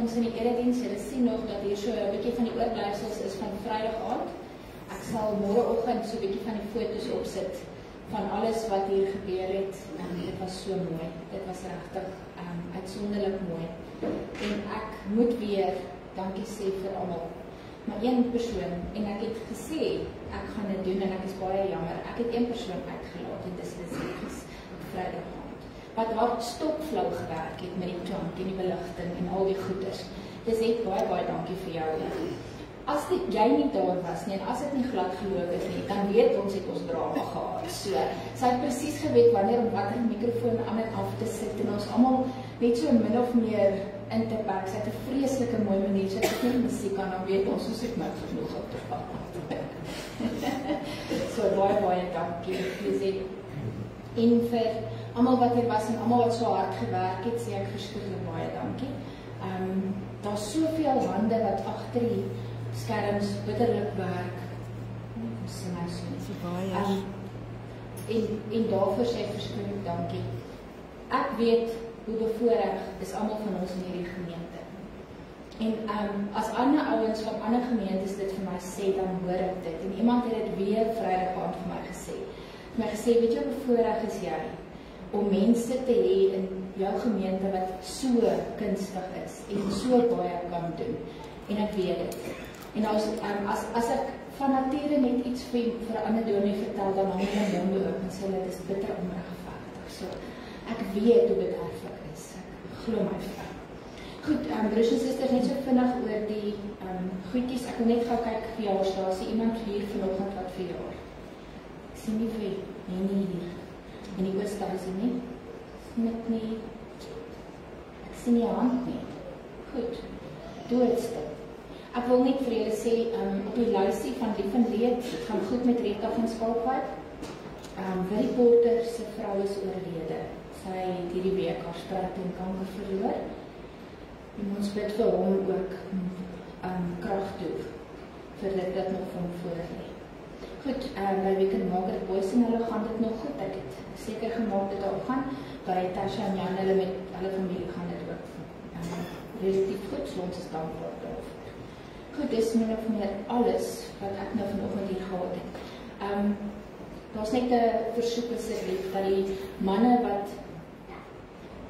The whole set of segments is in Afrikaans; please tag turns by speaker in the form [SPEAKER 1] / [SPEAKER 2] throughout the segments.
[SPEAKER 1] ons in die erediens, julle sien nog dat hier so 'n bietjie van die oorblyfsels is van Vrydag aand. Ek sal môreoggend so 'n bietjie van die foto's opsit van alles wat hier gebeur het. Dit was so mooi. Dit was regtig uitsonderlik mooi. En ek moet weer dankie sê vir almal. Maar een persoon, en ek het gesê ek gaan dit doen en ek is baie jammer. Ek het een persoon uitgelaat en dis Lisies op Vrydag aand. Wat daar stopflou gewerk het met die klank en die beligting en al die goeders. Dis ek baie dankie vir jou. As jy nie daar was nie, en as dit nie glad geloop het nie, dan weet ons het ons drama gehad. So, sy het presies geweet wanneer om watter mikrofoon aan en af te sit en ons almal net so min of meer in te perk. Sy het 'n vreeslike mooi manier, sy het nie musiek aan, dan weet ons ek nou genoeg op te vat. So, baie dankie. En vir almal wat hier was en almal wat so hard gewerk het, sê ek verskriklik baie dankie. Daar's soveel hande wat agter die skerms bitterlik werk. Sê my so. En daarvoor sê ek verskriklik dankie. Ek weet hoe bevoorreg is almal van ons in hierdie gemeente. En as ander ouens van ander gemeentes dit vir my sê, dan hoor ek dit. En iemand het dit weer Vrydag aand vir my gesê. Weet jy hoe bevoorreg is jy om mense te hê in jou gemeente wat so kunstig is en so baie kan doen. En ek weet dit. En as ek van nature net iets vir 'n ander dominee vertel, dan hang my monde oop en sê dit is bitter onregverdig. So, ek weet hoe bederflik is. Ek glo my vrou. Goed, broers en susters, net so vinnig oor die goedjies. Ek wil net gou kyk verjaarsdae. Daar is iemand hier vanoggend wat verjaar. Ek sien nie vir nie hier. En die oorstel is nie. Smit nie. Ek sien nie hand nie. Goed. Doodste. Ek wil net vir julle sê, op die lysie van Lief en Leed, dit gaan goed met Rita van Skalkwyk. Willie Porter se vrou is oorlede. Sy het hierdie week haar stryd en kanker verloor. En ons bid vir hom ook krag toe, vir dit nog van voor lê. Goed, by Weekend Maker Boys en hulle gaan dit nog goed. Ek het seker gemaak dit al gaan. By Tasha en Jan, hulle met hulle familie gaan dit ook relatief goed, so ons is dankbaar daarvoor. Goed, dis min of meer alles wat ek nou vanoggend hier gehad het. Daar's net 'n versoek asseblief dat die manne wat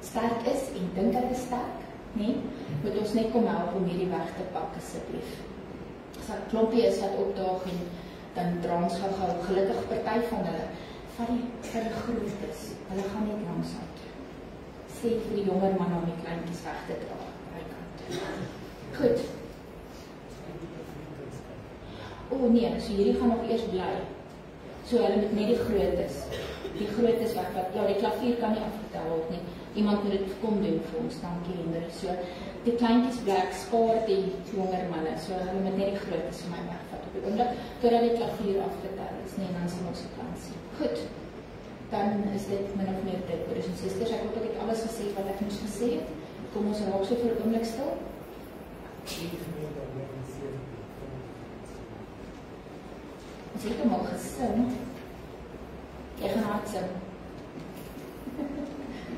[SPEAKER 1] sterk is en dink hulle is sterk, nee, moet ons net kom help om hierdie weg te pak asseblief. As 'n klompie is wat opdaag en dan dra ons gou gelukkig party van hulle vir die grootes. Hulle gaan net langs uit. Sê vir die jonger man om die kleintjies weg te dra. Goed. Nee, so hierdie gaan nog eers bly. So hulle moet net die grootes. Die grootes wat die klavier kan nie afgetel word nie. Iemand moet dit kom doen vir ons, dankie Henry. So die kleintjies bly, ek spaar die jonger manne, so hulle moet net die grootes vir my wegvat op die oomblik, totdat die klavier afgetel is, nee, en dan sal ons op plan sien. Goed, dan is dit min of meer dit, broers en susters. Ek hoop ek het alles gesê wat ek moes gesê het. Kom ons raak so vir 'n oomblik stil. Ons het hom al gesing. Jy gaan hard sing.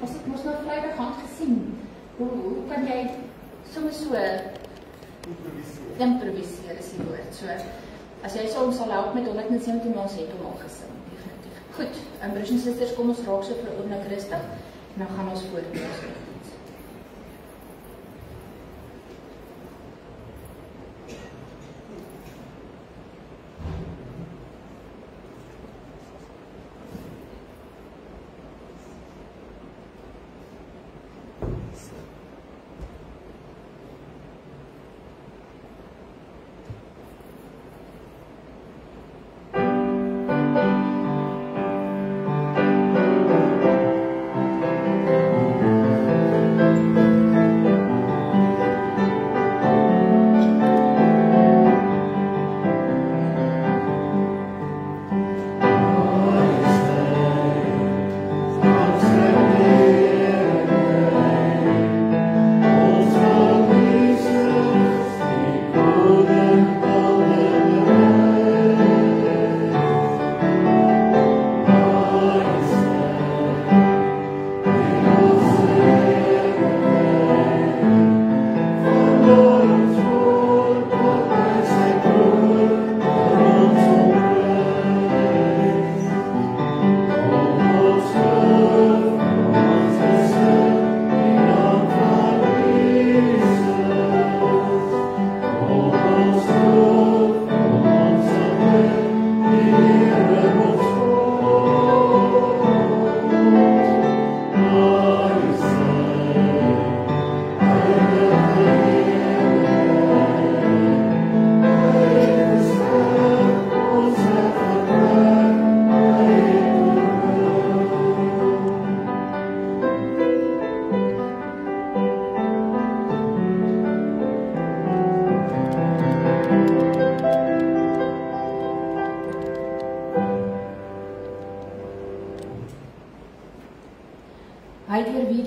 [SPEAKER 1] As ek mos nou Vrydag aand gesien, hoe kan jy soms so improviseer is die woord. So, as jy soms sal help met 117 maal het hom al gesing, definitief. Goed, broers en susters, kom ons raak so vir 'n oomblik rustig, en dan gaan ons voort met ons diens.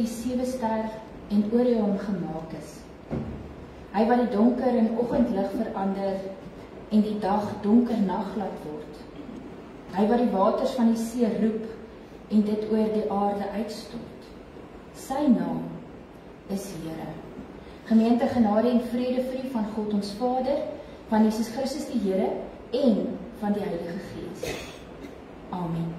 [SPEAKER 1] die 7 ster en Orion gemaak is. Hy wat die donker in oggendlig verander en die dag donker nag laat word. Hy wat die waters van die see roep en dit oor die aarde uitstort. Sy naam is Here. Gemeente, genade en vrede vir u van God ons Vader, van Jesus Christus die Here en van die Heilige Gees. Amen.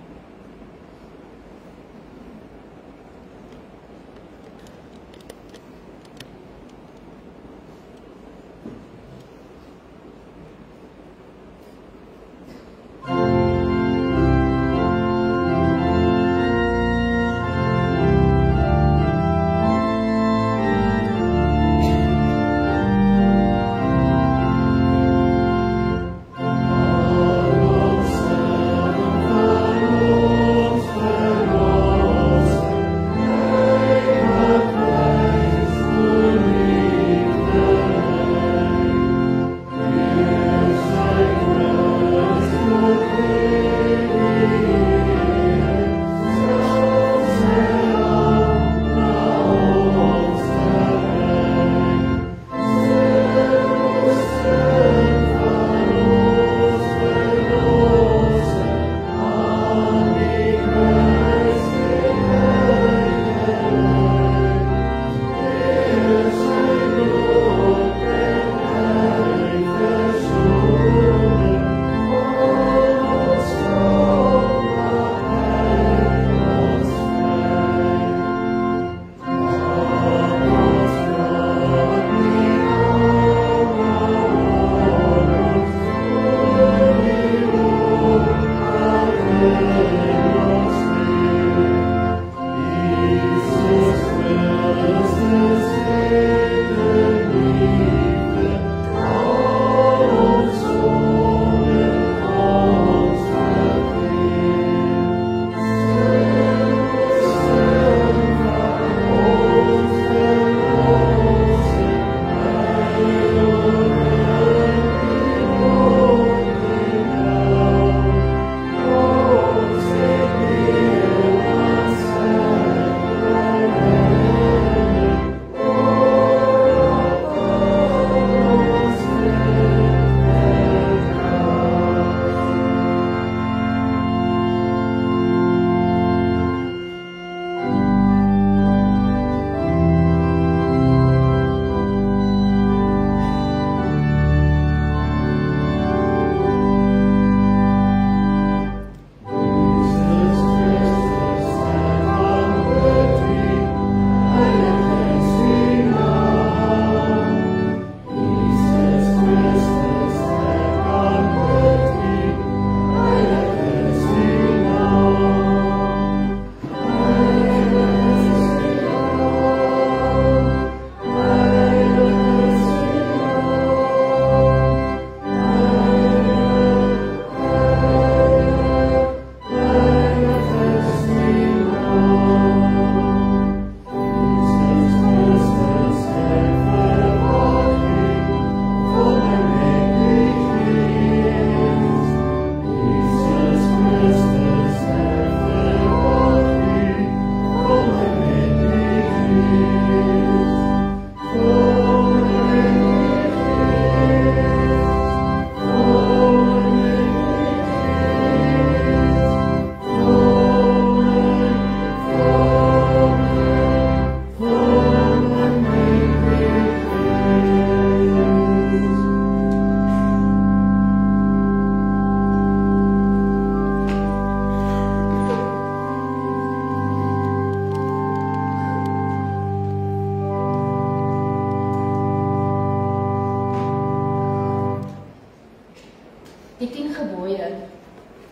[SPEAKER 2] Die 10 gebooie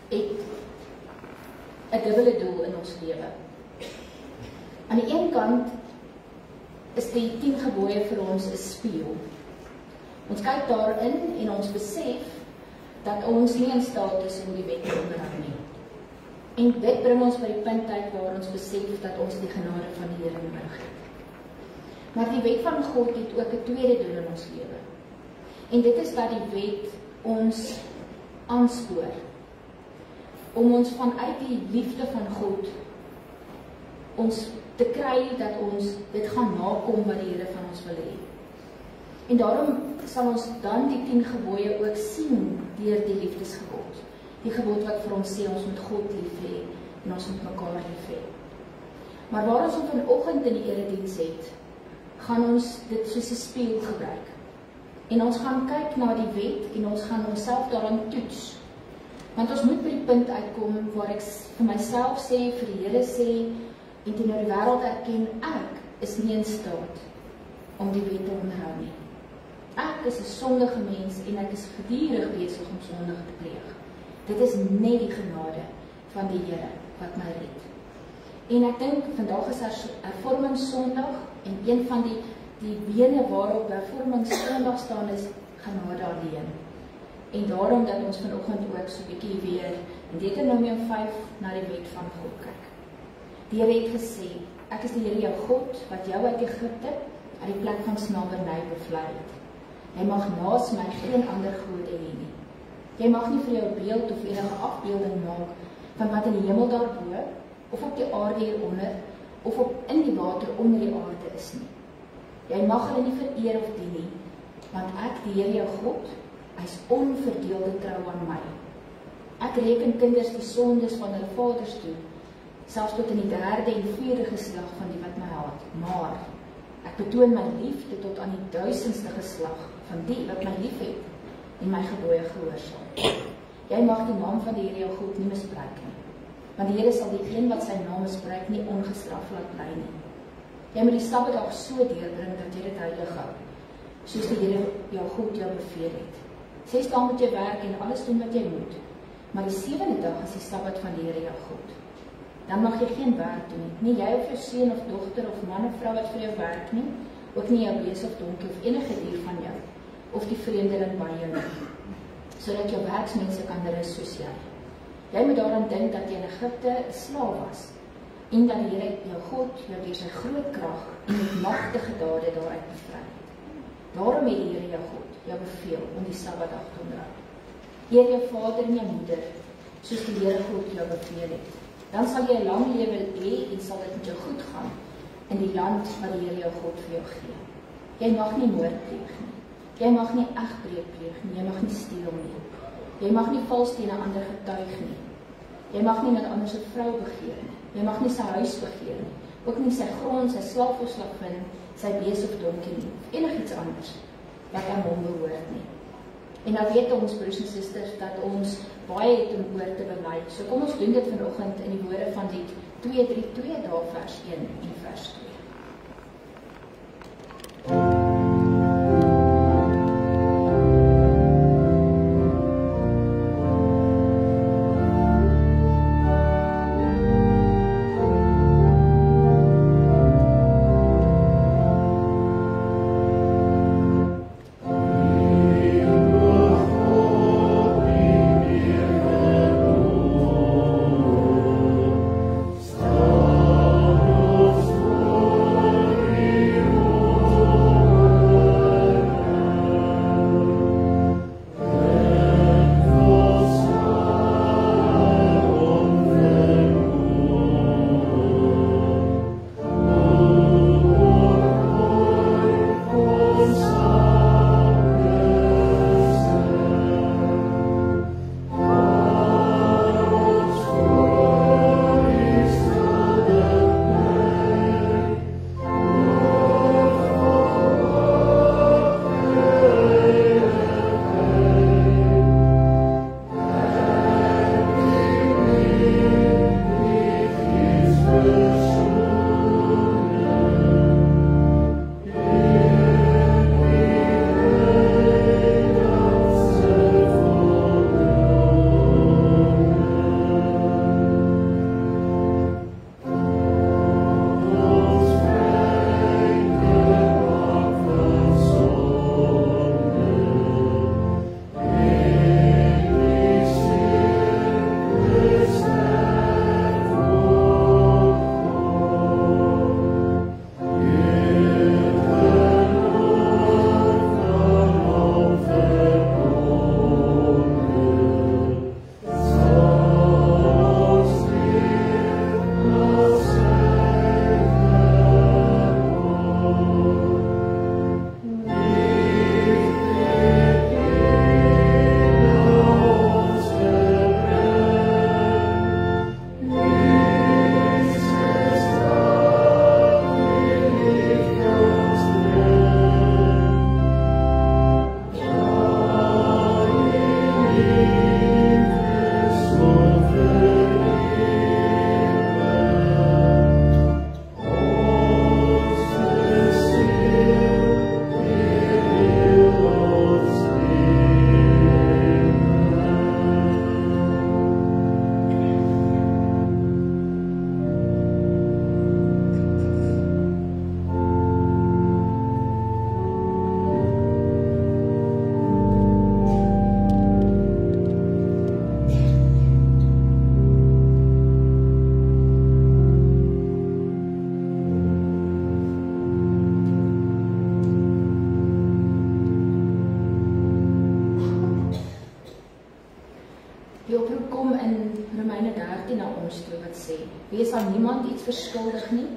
[SPEAKER 2] het 'n dubbele doel in ons lewe. Aan die een kant is die 10 gebooie vir ons 'n spieël. Ons kyk daarin en ons besef dat ons nie in staat is om die wet te onderhou nie. En dit bring ons by die punt uit waar ons besef dat ons die genade van die Here nodig het. Maar die wet van God het ook 'n tweede doel in ons lewe. En dit is dat die wet ons aanspoor om ons vanuit die liefde van God ons te kry dat ons dit gaan nakom wat die Here van ons wil hê. En daarom sal ons dan die 10 gebooie ook sien deur die liefdesgebod. Die gebod wat vir ons sê ons moet God lief hê en ons moet mekaar lief hê. Maar waar ons vanoggend in die erediens het, gaan ons dit soos 'n spieël gebruik. En ons gaan kyk na die wet en ons gaan onsself daaraan toets. Want ons moet by die punt uitkom waar ek vir myself sê, vir die Here sê en teenoor die wêreld erken, ek is nie in staat om die wet te onderhou nie. Ek is 'n sondige mens en ek is gedurig besig om sonde te pleeg. Dit is net die genade van die Here wat my red. En ek dink vandag is hervormingssondag en een van die bene waarop hervormingssondag staan is genade alleen. En daarom dat ons vanoggend ook so 'n bietjie weer in Deuteronomium 5 na die wet van God kyk. Die Here het gesê, ek is die Here jou God wat jou uit Egipte, uit die plek van slaverny bevlei het. Jy mag naas my geen ander gode hê nie. Jy mag nie vir jou beeld of enige afbeelding maak van wat in die hemel daarbo, of op die aarde hieronder, of in die water onder die aarde is nie. Jy mag hulle nie vereer of dien nie, want ek, die Here jou God, hy is onverdeelde trou aan my. Ek reken kinders die sondes van hulle vaders toe, selfs tot in die 3de en 4de geslag van die wat my haat. Maar ek betoon my liefde tot aan die 1000ste geslag van die wat my lief het en my gebooie gehoorsaam. Jy mag die naam van die Here jou God nie misbruik nie, want die Here sal diegene wat sy naam misbruik nie ongestraf laat bly nie. Jy moet die Sabbatdag so deurbring dat jy dit heilig hou, soos die Here jou God jou beveel het. 6 dae moet jy werk en alles doen wat jy moet, maar die 7de dag is die Sabbat van die Here jou God. Dan mag jy geen werk doen nie, nie jy of jou seun of dogter of man of vrou wat vir jou werk nie, ook nie jou bees of donkie of enige dier van jou, of die vreemdeling by jou nie, sodat jou werksmense kan rus soos jy. Jy moet daaraan dink dat jy in Egipte 'n slaaf was, en dat die Here jou God jou deur sy groot krag en met magtige dade daaruit bevry het. Daarom het die Here jou God jou beveel om die Sabbatdag te onderhou. Eer jou vader en jou moeder, soos die Here God jou beveel het. Dan sal jy 'n lang lewe hê en sal dit met jou goed gaan in die land wat die Here jou God vir jou gee. Jy mag nie moord pleeg nie. Jy mag nie egbreek pleeg nie. Jy mag nie steel nie. Jy mag nie vals teen 'n ander getuig nie. Jy mag nie met ander se vrou begeer nie. Jy mag nie sy huis begeer nie. Ook nie sy grond, sy slaaf of slavin, sy bees of donkie nie, of enigiets anders wat aan hom behoort nie. En nou weet ons, broers en susters, dat ons baie het om oor te bely. So kom ons doen dit vanoggend in die woorde van Lied 232, daar vers 1 en vers 2.
[SPEAKER 3] Oh
[SPEAKER 2] ons toe wat sê, wees aan niemand iets verskuldig nie,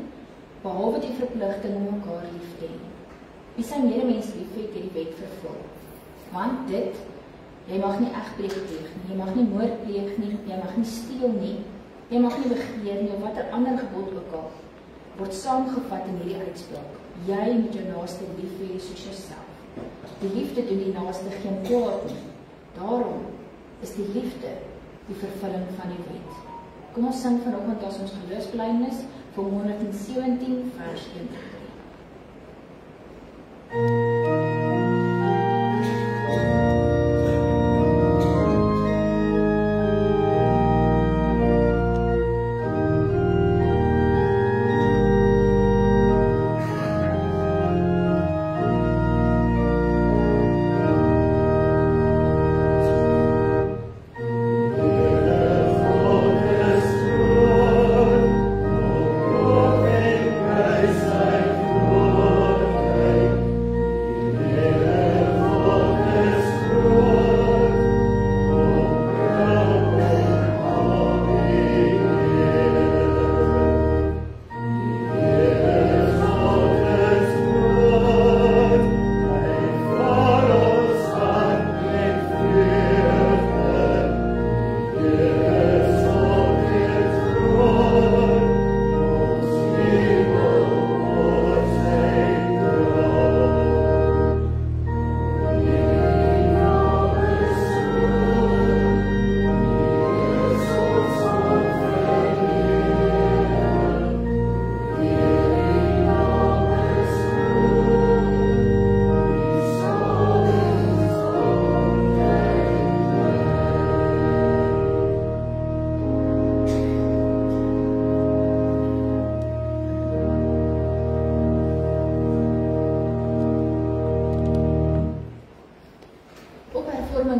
[SPEAKER 2] behalwe die verpligting om mekaar lief te hê. Wie sy medemens lief het, die wet vervul. Want dit, jy mag nie egbreek pleeg nie, jy mag nie moord pleeg nie, jy mag nie steel nie, jy mag nie begeer nie, of watter ander gebod ook al, word saamgevat in hierdie uitspraak. Jy moet jou naaste lief hê soos jouself. Die liefde doen die naaste geen kwaad nie. Daarom is die liefde die vervulling van die wet. Kom ons sing vanoggend as ons geloofsbelijdenis vir 117 vers 1-3.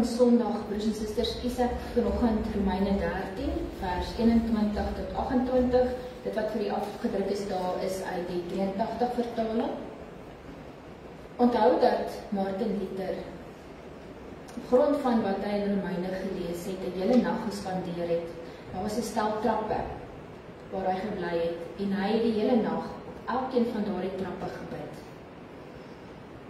[SPEAKER 2] Sondag, broers en susters, kies ek vanoggend Romeine 13, vers 21 tot 28. Dit wat vir die afgedruk is daar is uit die 83 vertaling. Onthou dat Martin Luther, op grond van wat hy in Romeine gelees het, 'n hele nag gespandeer het. Daar was 'n stel trappe waar hy gebly het en hy het die hele nag op elkeen van daardie trappe gebid.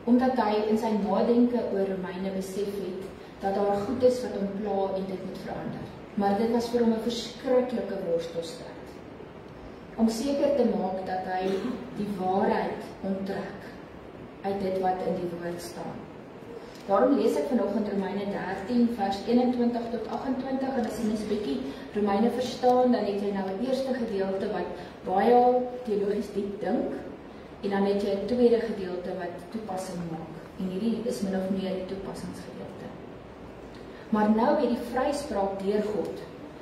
[SPEAKER 2] Omdat hy in sy nadenke oor Romeine besef het dat daar goed is wat hom pla en dit moet verander. Maar dit was vir hom 'n verskriklike worstelstryd. Om seker te maak dat hy die waarheid onttrek uit dit wat in die woord staan. Daarom lees ek vanoggend Romeine 13 vers 21 tot 28 en as jy net 'n bietjie Romeine verstaan, dan het jy nou 'n eerste gedeelte wat baie teologies diep dink en dan het jy 'n tweede gedeelte wat toepassing maak. En hierdie is min of meer die toepassingsgedeelte. Maar nou het die vryspraak deur God,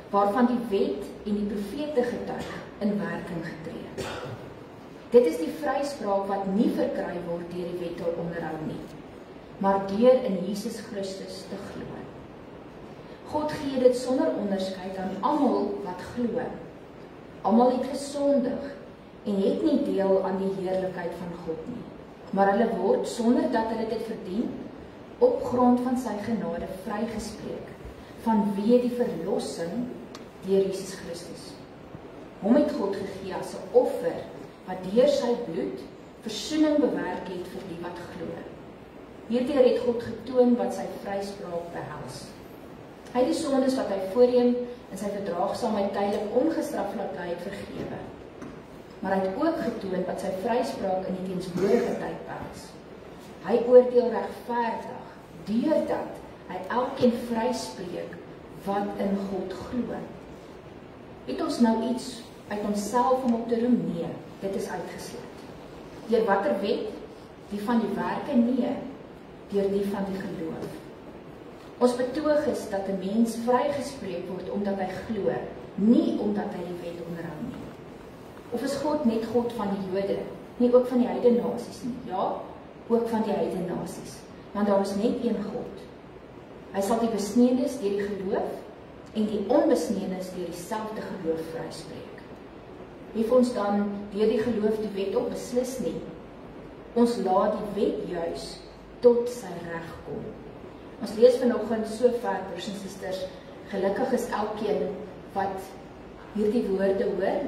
[SPEAKER 2] waarvan die wet en die profete getuig, in werking getree. Dit is die vryspraak wat nie verkry word deur die wet of onderhou nie, maar deur in Jesus Christus te glo. God gee dit sonder onderskeid aan almal wat glo. Almal het gesondig en het nie deel aan die heerlikheid van God nie, maar hulle word sonder dat hulle dit verdien, op grond van sy genade vrygespreek, vanweë die verlossing deur Jesus Christus. Hom het God gegee as 'n offer, wat deur sy bloed versoening bewerk het vir die wat glo. Hierdeur het God getoon wat sy vryspraak behels. Hy het die sondes wat hy voorheen in sy verdraagsaamheid tydelik ongestraf laat bly het vergewe. Maar hy het ook getoon wat sy vryspraak in die teenswoordige tyd behels. Hy oordeel regverdig, deurdat hy elkeen vryspreek wat in God glo. Het ons nou iets uit onsself om op te roem? Nee, dit is uitgesluit. Deur watter wet? Die van die werke? Nee, deur die van die geloof. Ons betoog is dat 'n mens vrygespreek word omdat hy glo, nie omdat hy die wet onderhou nie. Of is God net God van die Jode, nie ook van die heidene nasies nie? Ja, ook van die heidene nasies. Want daar is net een God. Hy sal die besnedenis deur die geloof en die onbesnedenis deur dieselfde geloof vryspreek. Hef ons dan deur die geloof die wet op? Beslis nie. Ons laat die wet juis tot sy reg kom. Ons lees vanoggend so ver, broers en susters, gelukkig is elkeen wat hierdie woorde hoor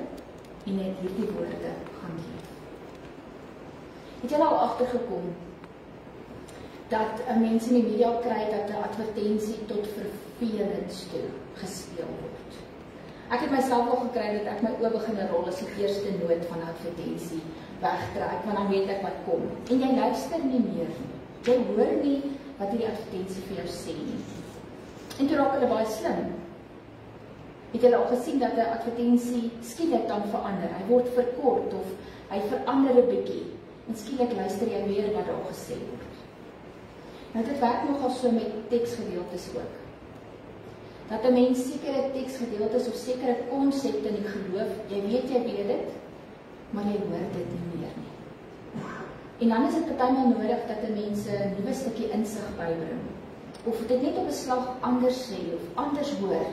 [SPEAKER 2] en net hierdie woorde gaan leef. Het jy al agtergekom dat mense in die media kry dat 'n advertensie tot vervelings toe gespeel word? Ek het myself al gekry dat ek my oë begin rol as die eerste noot van advertensie wegtrek, want dan weet ek wat kom. En jy luister nie meer nie. Jy hoor nie wat hierdie advertensie vir jou sê nie. En toe raak hulle baie slim. Het julle al gesien dat 'n advertensie skielik dan verander? Hy word verkort of hy verander 'n bietjie. En skielik luister jy weer wat daar gesê word. Nou dit werk nogal so met teksgedeeltes ook. Dat 'n mens sekere teksgedeeltes of sekere konsepte in die geloof, jy weet dit, maar jy hoor dit nie meer nie. En dan is dit partymal nodig dat 'n mens 'n nuwe stukkie insig bybring. Of dit net op 'n slag anders sê of anders hoor,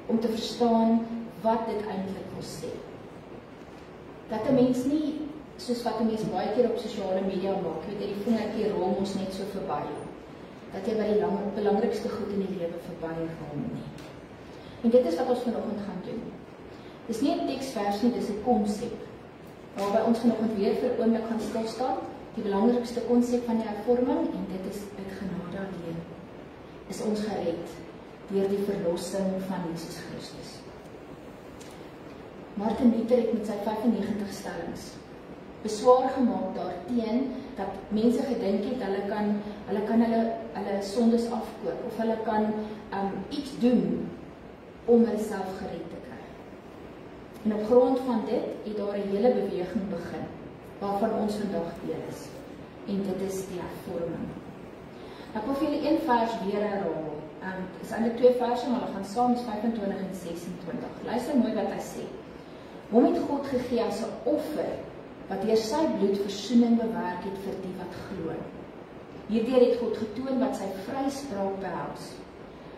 [SPEAKER 2] om te verstaan wat dit eintlik wil sê. Dat 'n mens nie, soos wat 'n mens baie keer op sosiale media maak, weet jy, die vingertjie rol ons net so verby. Dat jy by die belangrikste goed in die lewe verby rol nie. En dit is wat ons vanoggend gaan doen. Dis nie 'n teksvers nie, dis 'n konsep. Waarby ons vanoggend weer vir 'n oomblik gaan stil staan, die belangrikste konsep van die hervorming, en dit is uit genade alleen. Is ons gered deur die verlossing van Jesus Christus. Martin Luther het met sy 95 stellings beswaar gemaak daarteen dat mense gedink het hulle kan hulle sondes afkoop of hulle kan iets doen om hulle self gered te kry. En op grond van dit het daar 'n hele beweging begin waarvan ons vandag deel is. En dit is die hervorming. Ek wil vir julle een vers weer herhaal. Dit is eintlik 2 verse, maar hulle gaan saam, 25 en 26. Luister mooi wat hy sê. Hom het God gegee as 'n offer wat deur sy bloed versoening bewerk het vir die wat glo. Hierdeur het God getoon wat sy vryspraak behels.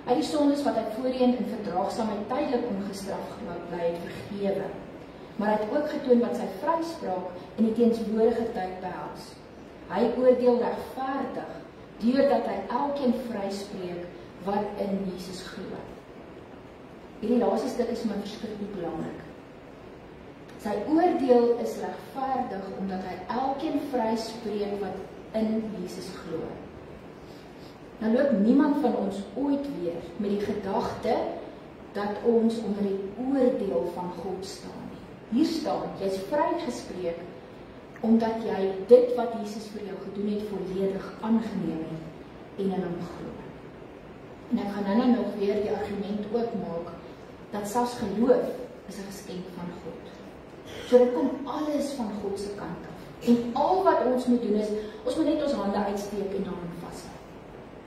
[SPEAKER 2] Uit die sondes wat hy voorheen in verdraagsaamheid tydelik ongestraf bly het vergewe. Maar hy het ook getoon wat sy vryspraak in die teenswoordige tyd behels. Hy oordeel regverdig deurdat hy elkeen vryspreek wat in Jesus glo. Hierdie laaste stuk is my verskriklik belangrik. Sy oordeel is regverdig omdat hy elkeen vryspreek wat in Jesus glo. Nou loop niemand van ons ooit weer met die gedagte dat ons onder die oordeel van God staan nie. Hier staan, jy's vrygespreek omdat jy dit wat Jesus vir jou gedoen het volledig aangeneem het en in hom glo. En ek gaan nou nog weer die argument ook maak dat selfs geloof is 'n geskenk van God. So dit kom alles van God se kant af. En al wat ons moet doen is, ons moet net ons hande uitsteek en daarin vashou.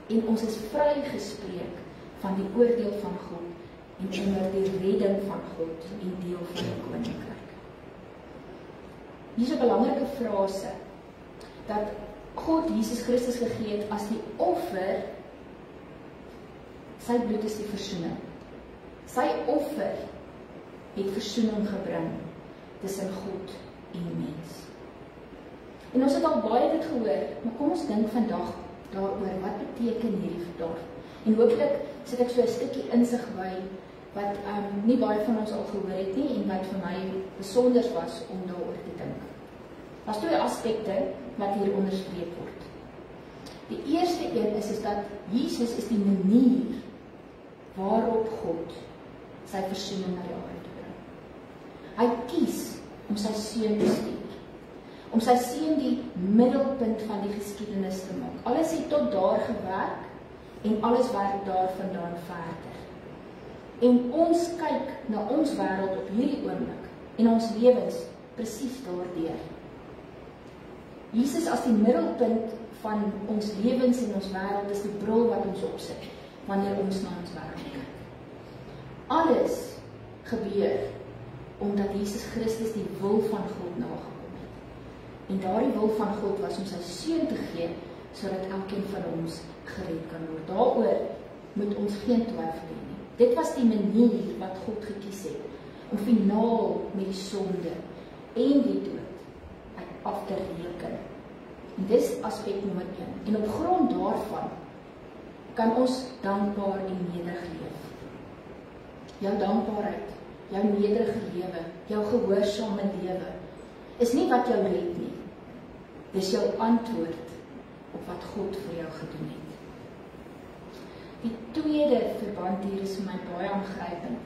[SPEAKER 2] En ons is vrygespreek van die oordeel van God en onder die redding van God en deel van die koninkryk. Hier is 'n belangrike frase dat God Jesus Christus gegee het as die offer. Sy bloed is die versoening. Sy offer het versoening gebring tussen God en mens. En ons het al baie dit gehoor, maar kom ons dink vandag daaroor, wat beteken hierdie daar? En hooplik sit ek so 'n stukkie insig by wat nie baie van ons al gehoor het nie en wat vir my besonder was om daaroor te dink. Daar's 2 aspekte wat hier onderstreep word. Die eerste een is dat Jesus is die manier waarop God sy versoening na die aarde toe bring. Hy kies om sy seun te stuur, om sy seun die middelpunt van die geskiedenis te maak. Alles het tot daar gewerk en alles werk daarvandaan verder. En ons kyk na ons wêreld op hierdie oomblik en ons lewens presies daardeur. Jesus as die middelpunt van ons lewens en ons wêreld is die bril wat ons opsit wanneer ons na ons wêreld kyk. Alles gebeur omdat Jesus Christus die wil van God nagekom het. En daardie wil van God was om sy seun te gee sodat elkeen van ons gered kan word. Daaroor moet ons geen twyfel hê nie. Dit was die manier wat God gekies het om finaal met die sonde en die dood af te reken. En dis aspek nommer 1. En op grond daarvan kan ons dankbaar en nederig leef. Jou dankbaarheid jou nederige lewe, jou gehoorsame lewe, is nie wat jou red nie. Dis jou antwoord op wat God vir jou gedoen het. Die tweede verband hier is vir my baie aangrypend.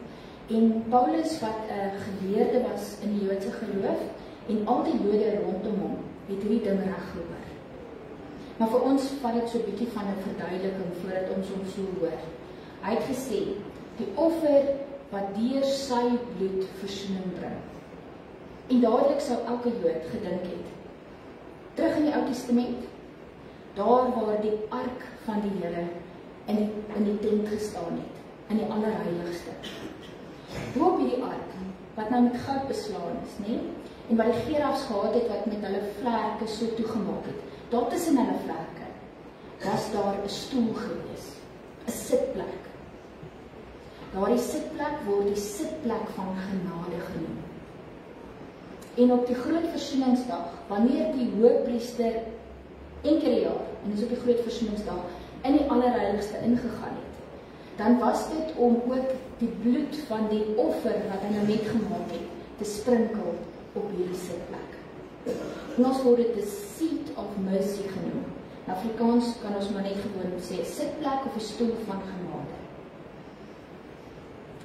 [SPEAKER 2] En Paulus, wat 'n geleerde was in die Joodse geloof, en al die Jode rondom hom, het hierdie ding reg gehoor. Maar vir ons vat dit so 'n bietjie van 'n verduideliking voordat ons hom so hoor. Hy het gesê, die offer wat deur sy bloed versoening bring. En dadelik sou elke Jood gedink het, terug in die Ou Testament, daar waar die ark van die Here in die tent gestaan het, in die allerheiligste. Bo op hierdie ark, wat nou met goud beslaan is, nee? En wat die gerafs gehad het, wat met hulle vlerke so toegemaak het, daar tussen hulle vlerke, was daar 'n stoel gewees, 'n sitplek. Daardie sitplek word die sitplek van genade genoem. En op die groot versoeningsdag, wanneer die hoëpriester een keer per jaar, en dis op die groot versoeningsdag, in die allerheiligste ingegaan het, dan was dit om ook die bloed van die offer wat hy nou net gemaak het, te sprinkel op hierdie sitplek. En ons word dit 'n seat of mercy genoem. In Afrikaans kan ons maar net gewoon sê 'n sitplek of 'n stoel van genade.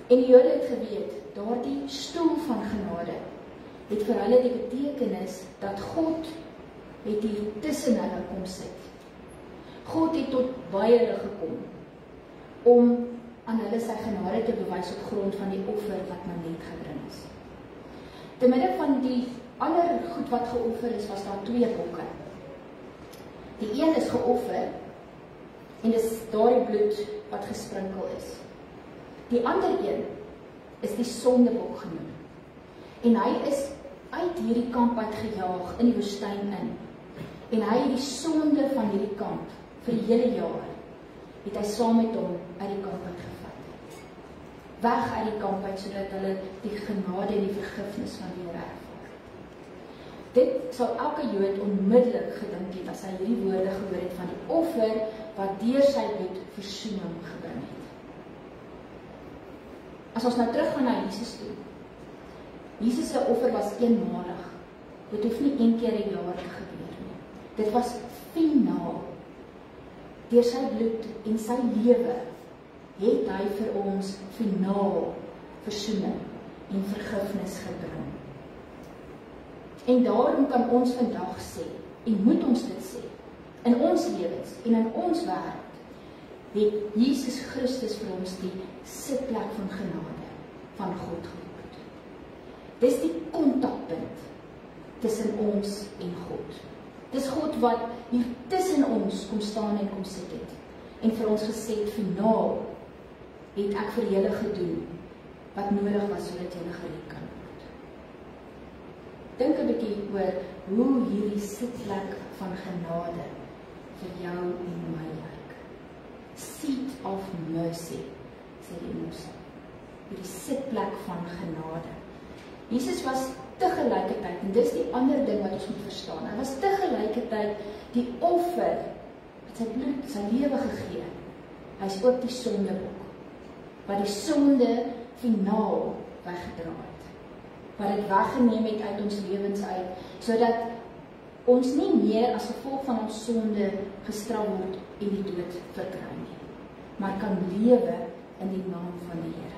[SPEAKER 2] En die Jode het geweet, daardie stoel van genade het vir hulle die betekenis dat God het hier tussen hulle kom sit. God het tot by hulle gekom om aan hulle sy genade te bewys op grond van die offer wat nou net gebring is. Te midde van die ander goed wat geoffer is, was daar 2 bokke. Die een is geoffer en dis daardie bloed wat gesprinkel is. Die ander een is die sondebok genoem. En hy is uit hierdie kamp uitgejaag in die woestyn in. En hy het die sonde van hierdie kamp vir die hele jaar het hy saam met hom uit die kamp uitgevat. Weg uit die kamp uit, sodat hulle die genade en die vergifnis van die Here ervaar. Dit sal elke Jood onmiddellik gedink het as hy hierdie woorde gehoor het van die offer wat deur sy bloed versoening gebring het. As ons nou teruggaan na Jesus toe. Jesus se offer was eenmalig. Dit hoef nie een keer 'n jaar te gebeur nie. Dit was finaal. Deur sy bloed en sy lewe het hy vir ons finaal versoening en vergifnis gebring. En daarom kan ons vandag sê, en moet ons dit sê, in ons lewens en in ons wêreld, het Jesus Christus vir ons die sitplek van genade van God geword. Dis die kontakpunt tussen ons en God. Dis God wat hier tussen ons kom staan en kom sit het. En vir ons gesê het, finaal het ek vir julle gedoen wat nodig was sodat julle gered kan word. Dink 'n bietjie oor hoe hierdie sitplek van genade vir jou en my lyk. Seat of mercy, sê die Engels. Hierdie sitplek van genade. Jesus was tegelijkertijd, en dis die ander ding wat ons moet verstaan, hy was tegelijkertijd die offer, met sy bloed, sy lewe gegee. Hy is ook die sondebok, wat die sonde finaal weggedra het, wat het weggeneem het uit ons lewens uit, sodat ons nie meer as gevolg van ons sonde gestraf word en die dood verkry nie, maar kan lewe in die naam van die Here.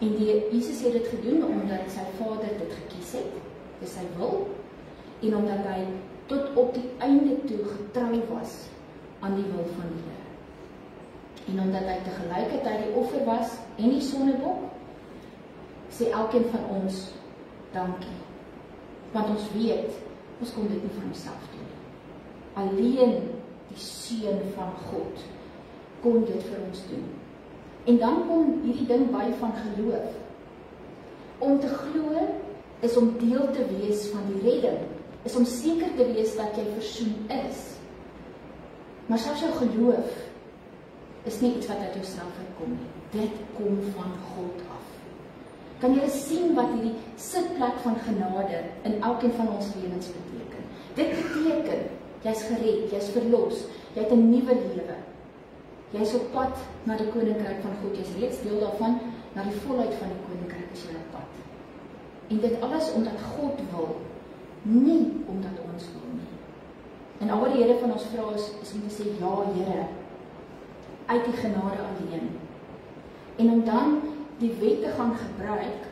[SPEAKER 2] En Jesus het dit gedoen omdat sy Vader dit gekies het, dis sy wil, en omdat hy tot op die einde toe getrou was aan die wil van die Here. En omdat hy tegelijkertijd die offer was en die sondebok, sê elkeen van ons dankie. Want ons weet, ons kon dit nie van onsself doen. Alleen die Seun van God kon dit vir ons doen. En dan kom hierdie ding by van geloof. Om te glo is om deel te wees van die redding, is om seker te wees dat jy versoen is. Maar selfs jou geloof is nie iets wat uit jouself uitkom nie. Dit kom van God af. Kan jy sien wat hierdie sitplek van genade in elkeen van ons lewens beteken? Dit beteken, jy is gered, jy is verlos, jy het 'n nuwe lewe. Jy is op pad na die koninkryk van God, jy is reeds deel daarvan, na die volheid van die koninkryk is julle pad. En dit alles omdat God wil, nie omdat ons wil nie. En al wat die Here van ons vra is om te sê, ja Here, uit die genade alleen. En om dan die wet te gaan gebruik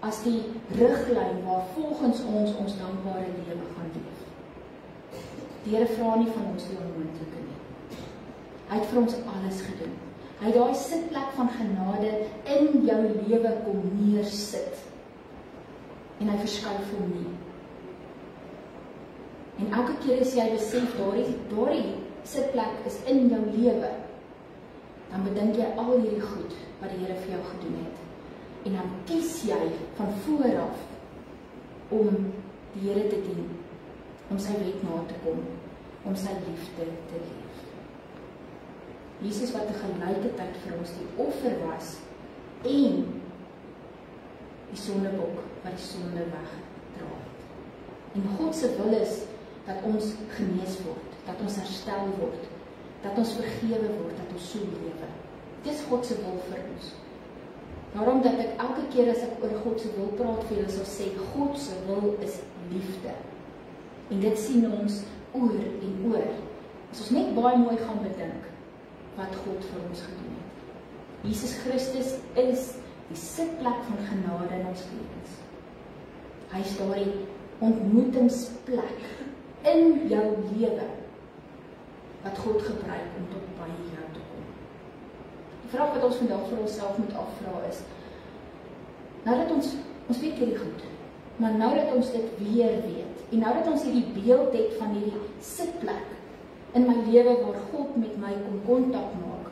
[SPEAKER 2] as die riglyn waar volgens ons dankbare lewe gaan leef. Die Here vra nie van ons die onmoontlike nie. Hy het vir ons alles gedoen. Hy het daai sitplek van genade in jou lewe kom neersit. En hy verskuif hom nie. En elke keer as jy besef daardie sitplek is in jou lewe, dan bedink jy al hierdie goed wat die Here vir jou gedoen het. En dan kies jy van vooraf om die Here te dien, om sy wet na te kom, om sy liefde te leef. Jesus wat tegelijkertyd vir ons die offer was en die sondebok wat die sonde wegdra het. En God se wil is dat ons genees word, dat ons herstel word, dat ons vergewe word, dat ons so lewe. Dit is God se wil vir ons. Daarom dat ek elke keer as ek oor God se wil praat, vir julle sal sê, God se wil is liefde. En dit sien ons oor en oor. As ons net baie mooi gaan bedink wat God vir ons gedoen het. Jesus Christus is die sitplek van genade in ons lewens. Hy is daardie ontmoetingsplek in jou lewe wat God gebruik om tot by jou te kom. Die vraag wat ons vandag vir onsself moet afvra is, nou dat ons weet hierdie goed, maar nou dat ons dit weer weet, en nou dat ons hierdie beeld het van hierdie sitplek in my lewe waar God met my kom kontak maak,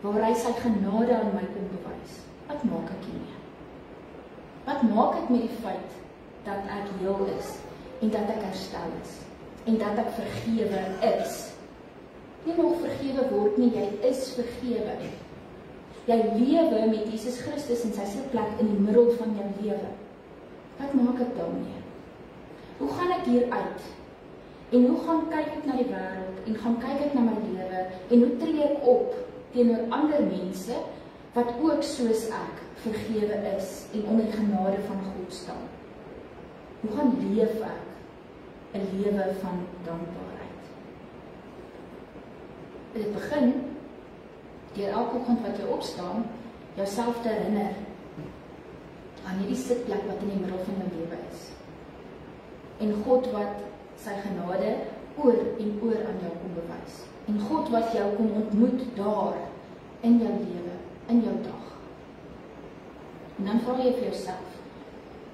[SPEAKER 2] waar hy sy genade aan my kom bewys, wat maak ek hiermee? Wat maak ek met die feit dat ek heel is, en dat ek herstel is, en dat ek vergewe is? Nie nog vergewe word nie, jy is vergewe. Jy lewe met Jesus Christus en sy sitplek in die middel van jou lewe. Wat maak ek daarmee? Hoe gaan ek hier uit? En hoe gaan kyk ek na die wêreld en gaan kyk ek na my lewe en hoe tree ek op teenoor ander mense wat ook soos ek vergewe is en onder die genade van God staan? Hoe gaan leef ek 'n lewe van dankbaarheid? Dit begin deur elke oggend wat jy opstaan, jouself te herinner aan hierdie sitplek wat in die middel van jou lewe is. En God wat sy genade oor en oor aan jou kom bewys. En God wat jou kom ontmoet daar in jou lewe, in jou dag. En dan vra jy vir jouself,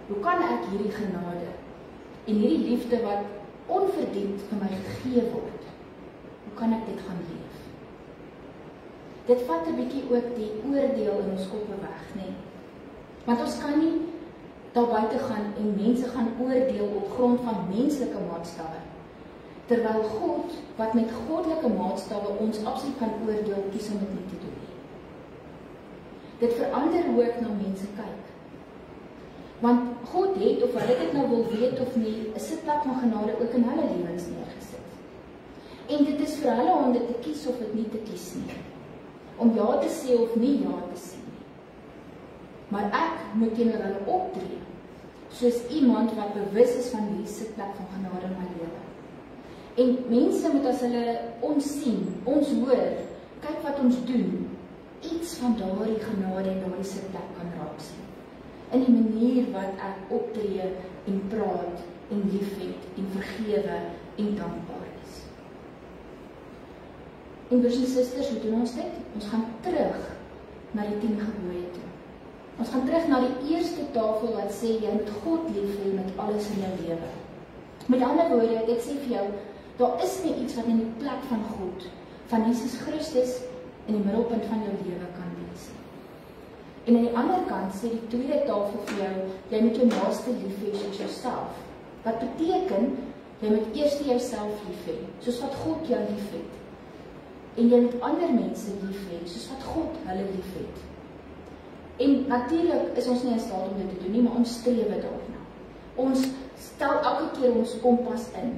[SPEAKER 2] hoe kan ek hierdie genade en hierdie liefde wat onverdiend vir my gegee word, hoe kan ek dit gaan leef? Dit vat 'n bietjie ook die oordeel in ons koppe weg, nee. Want ons kan nie daar buite gaan en mense gaan oordeel op grond van menslike maatstawwe. Terwyl God, wat met goddelike maatstawwe ons absoluut kan oordeel, kies om dit nie te doen nie. Dit verander hoe ek na mense kyk. Want God het, of hulle dit nou wil weet of nie, 'n sitplek van genade ook in hulle lewens neergesit. En dit is vir hulle om dit te kies of dit nie te kies nie. Om ja te sê of nie ja te sê nie. Maar ek moet teenoor hulle optree, soos iemand wat bewus is van die sitplek van genade in my lewe. En mense moet as hulle ons sien, ons hoor, kyk wat ons doen, iets van daardie genade en daardie sitplek kan raak sien. In die manier wat ek optree en praat en liefhet en vergewe en dankbaar is. En broers en susters, hoe doen ons dit? Ons gaan terug na die 10 gebooie toe. Ons gaan terug na die eerste tafel wat sê, jy moet God lief hê met alles in jou lewe. Met ander woorde, dit sê vir jou, daar is nie iets wat in die plek van God, van Jesus Christus, in die middelpunt van jou lewe kan wees. En aan die ander kant sê die tweede tafel vir jou, jy moet jou naaste lief hê soos jouself. Wat beteken, jy moet eers jouself lief hê, soos wat God jou lief het. En jy moet ander mense lief hê, soos wat God hulle lief het. En natuurlik is ons nie in staat om dit te doen nie, maar ons strewe daarna. Ons stel elke keer ons kompas in.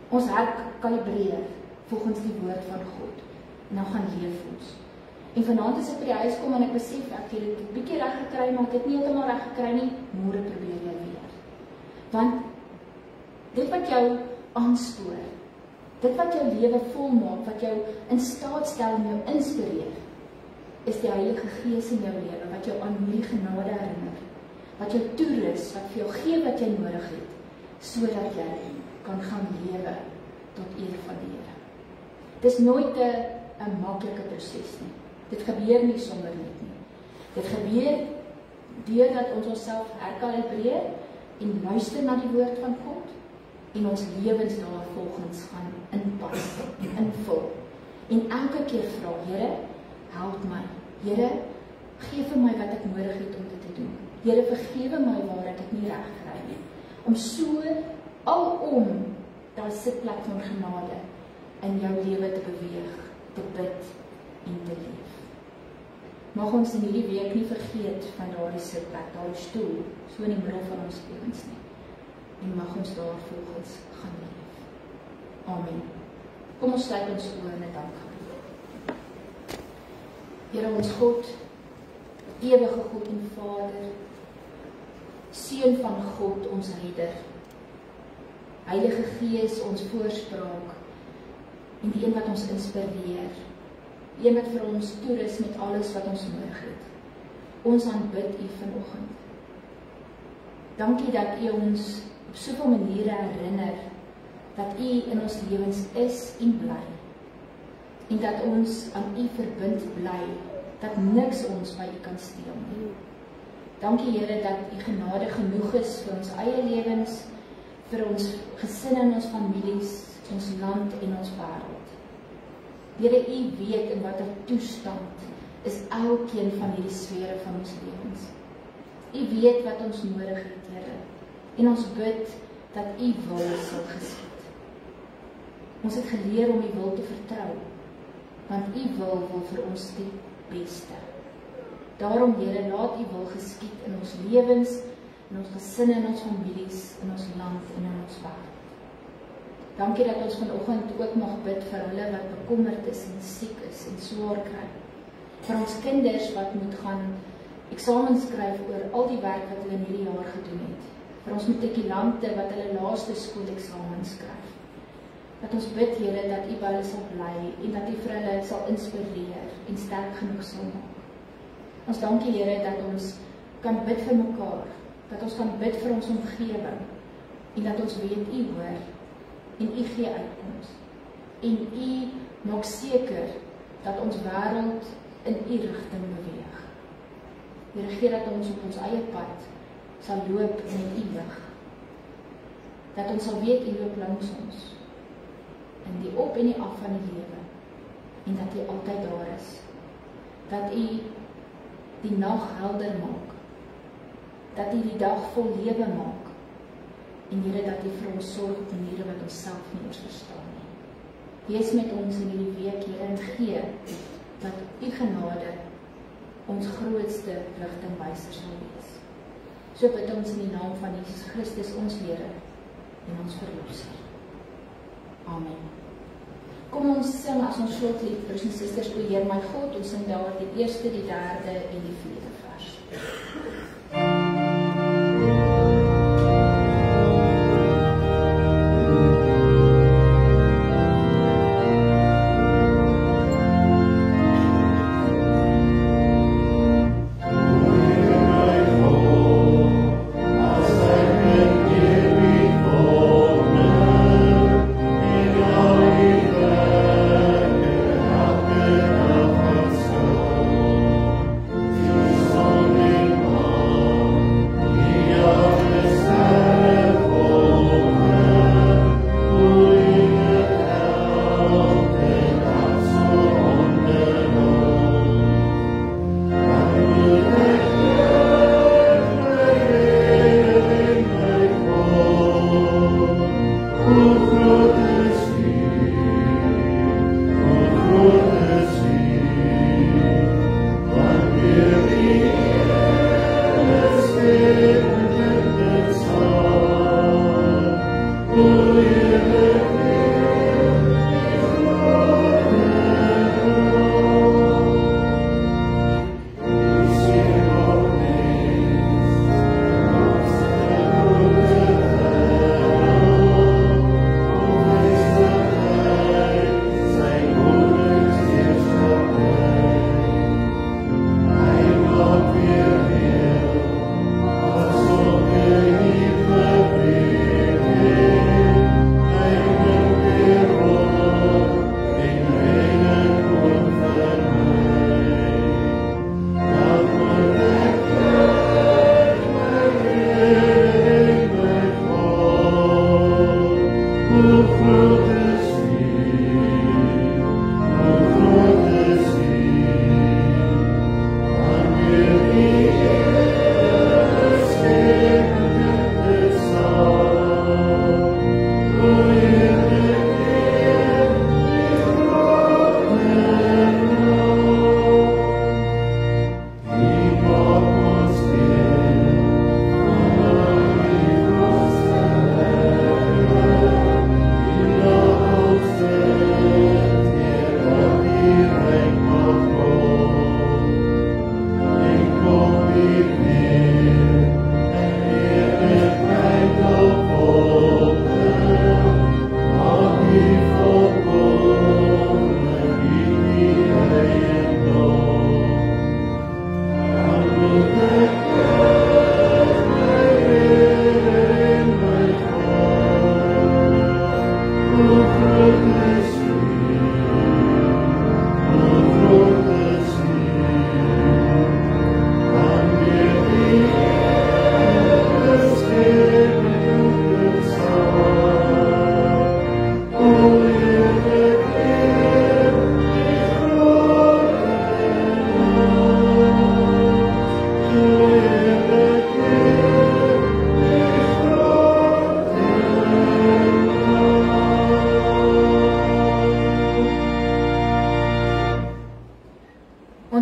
[SPEAKER 2] Ons herkalibreer volgens die woord van God. En dan gaan leef ons. En vanaand as ek by die huis kom en ek besef ek het dit 'n bietjie reg gekry, maar ek het nie heeltemal reg gekry nie, môre probeer jy weer. Want dit wat jou aanspoor, dit wat jou lewe volmaak, wat jou in staat stel en jou inspireer, is die Heilige Gees in jou lewe, wat jou aan hierdie genade herinner, wat jou toerus, wat vir jou gee wat jy nodig het, sodat jy kan gaan lewe tot eer van die Here. Dit is nooit 'n maklike proses nie. Dit gebeur nie sonder net nie. Dit gebeur deurdat ons onsself herkalibreer en luister na die woord van God en ons lewens daarvolgens gaan inpas en invul. En elke keer vra, Here, help my. Here, gee vir my wat ek nodig het om dit te doen. Here, vergewe my waar ek dit nie reg kry nie. Om so alom daai sitplek van genade in jou lewe te beweeg, te bid en te leef. Mag ons in hierdie week nie vergeet van daardie sitplek, daardie stoel, so in die middel van ons lewens nie. En mag ons daar volgens gaan leef. Amen. Kom ons sluit ons oë en dank gebed. Here ons God, ewige God en Vader, Seun van God, ons Redder, Heilige Gees, ons voorspraak, en die een wat ons inspireer, die een wat vir ons toerus met alles wat ons nodig het. Ons aanbid U vanoggend. Dankie dat U ons op soveel maniere herinner dat U in ons lewens is en bly, en dat ons aan U verbind bly, dat niks ons by U kan steel nie. Dankie Here dat U genade genoeg is vir ons eie lewens, vir ons gesinne en ons families, ons land en ons wêreld. Here, U weet in watter toestand is elkeen van hierdie sfere van ons lewens. U weet wat ons nodig het, Here, en ons bid dat U wil sal geskied. Ons het geleer om U wil te vertrou, want U wil vir ons die beste. Daarom, Here, laat U wil geskied in ons lewens, in ons gesinne, in ons families, in ons land en in ons wêreld. Dankie dat ons vanoggend ook mag bid vir hulle wat bekommerd is en siek is en swaar kry. Vir ons kinders wat moet gaan eksamens skryf oor al die werk wat hulle in hierdie jaar gedoen het. Vir ons matrikulante wat hulle laaste skooleksamens skryf. Dat ons bid, Here, dat U by hulle sal bly en dat U vir hulle sal inspireer en sterk genoeg sal maak. Ons dankie, Here, dat ons kan bid vir mekaar, dat ons kan bid vir ons omgewing en dat ons weet U hoor en U gee uitkoms. En U maak seker dat ons wêreld in U rigting beweeg. Here, gee dat ons op ons eie pad sal loop met U lig. Dat ons sal weet U loop langs ons in die op en die af van die lewe en dat U altyd daar is. Dat U die nag helder maak. Dat U die dag vol lewe maak. En Here, dat U vir ons sorg op maniere wat ons self nie eens verstaan nie. Wees met ons in hierdie week, Here, en gee dat U genade ons grootste rigtingwyser sal wees. So bid ons in die naam van Jesus Christus, ons Here en ons Verlosser. Amen. Kom ons sing as ons slotlied, broers en susters, O Heer my God, ons sing daar die eerste, die derde en die vierde vers.
[SPEAKER 3] Oh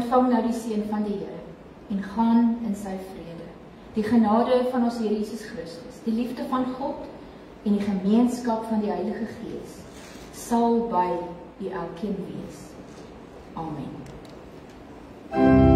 [SPEAKER 2] ontvang nou die seën van die Here en gaan in sy vrede. Die genade van ons Here Jesus Christus, die liefde van God en die gemeenskap van die Heilige Gees sal by u elkeen wees. Amen.